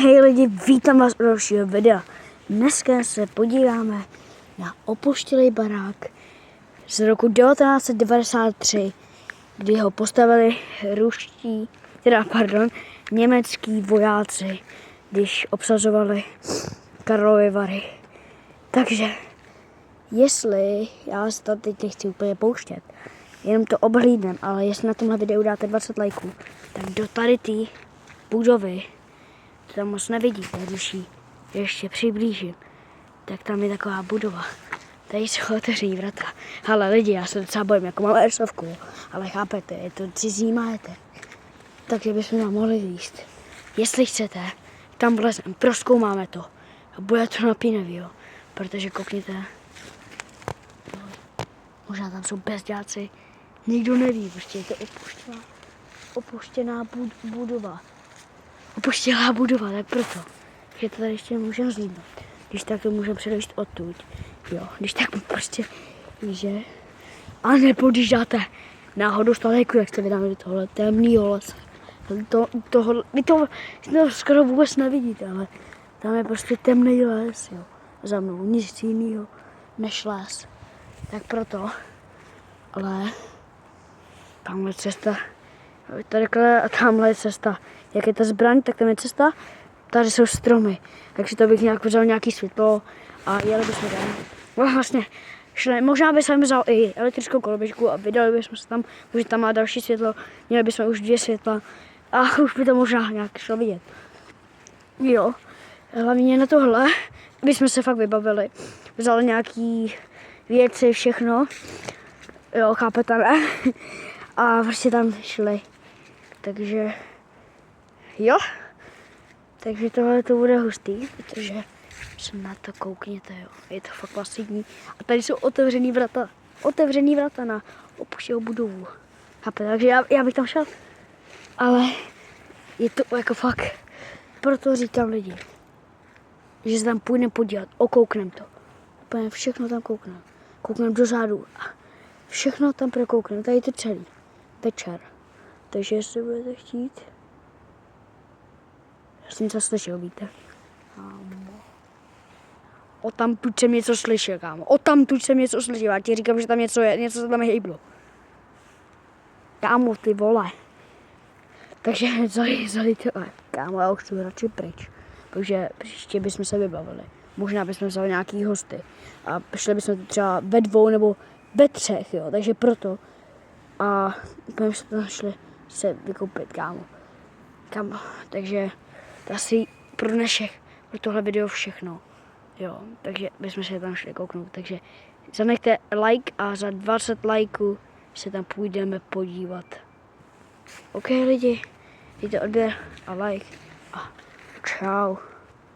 Lidi, vítám vás u dalšího videa. Dneska se podíváme na opuštělý barák z roku 1993, kdy ho postavili německý vojáci, když obsazovali Karlovy Vary. Takže, jestli, já se to teď nechci úplně pouštět, jenom to obhlídnem, ale jestli na tomhle videu dáte 20 lajků, tak do tady té budovy, to tam moc nevidíte, když ji ještě přiblížím, tak tam je taková budova. Tady jsou otevřený vrata. Ale lidi, já se docela bojím, jako mám airsofku, ale chápete, je to cizí majetek. Takže bychom tam mohli výjist. Jestli chcete, tam vlezem, prozkoumáme to. A bude to napínavý, jo. Protože koukněte, možná tam jsou bezděláci, nikdo neví, prostě je to opuštěná budova. Opuštělá budova, tak proto, že to tady ještě můžeme zlíbit. Když tak to můžeme předevšít odtud, jo, když tak prostě, že, a nebo když dáte náhodou stalejku, jak jste vydáme do tohle temného lesa. Vy to skoro vůbec nevidíte, ale tam je prostě temný les, jo, za mnou, nic jiného než les. Tak proto, ale tamhle cesta, takhle a tamhle je cesta. Jak je ta zbraň, tak tam je cesta, tady jsou stromy, takže to bych nějak vzal nějaký světlo a jeli bychom tam. No vlastně, možná bychom vzal i elektrickou koloběžku a vydali bychom se tam, protože tam má další světlo, měli bychom už 2 světla a už by to možná nějak šlo vidět. Jo, hlavně na tohle bychom se fakt vybavili, vzali nějaký věci, všechno, jo, chápete, ne? A prostě tam šli, takže jo, takže tohle to bude hustý, protože se na to koukněte, jo, je to fakt klasivní. A tady jsou otevřený vrata na opuštěnou budovu, chápete, takže já bych tam šel, ale je to jako fakt, proto říkám lidi, že se tam půjdeme podívat, okoukneme to, úplně všechno tam koukneme do řádu a všechno tam prokoukneme, tady je to celý večer, takže jestli budete chtít, já jsem něco slyšel, víte? O tam tuď jsem něco slyšel, kámo. Já ti říkám, že tam něco je, něco se tam hejblo. Kámo, ty vole. Takže zali to, kámo, já už chci radši pryč. Takže příště bychom se vybavili. Možná bychom vzali nějaký hosty. A šli bychom to třeba ve 2 nebo ve 3, jo. Takže proto. A potom jsme tam šli se vykoupit, kámo. Takže to asi pro dnešek, pro tohle video všechno. Jo, takže bychom se tam šli kouknout. Takže zanechte like a za 20 lajků se tam půjdeme podívat. OK lidi, dejte odběr a like a čau.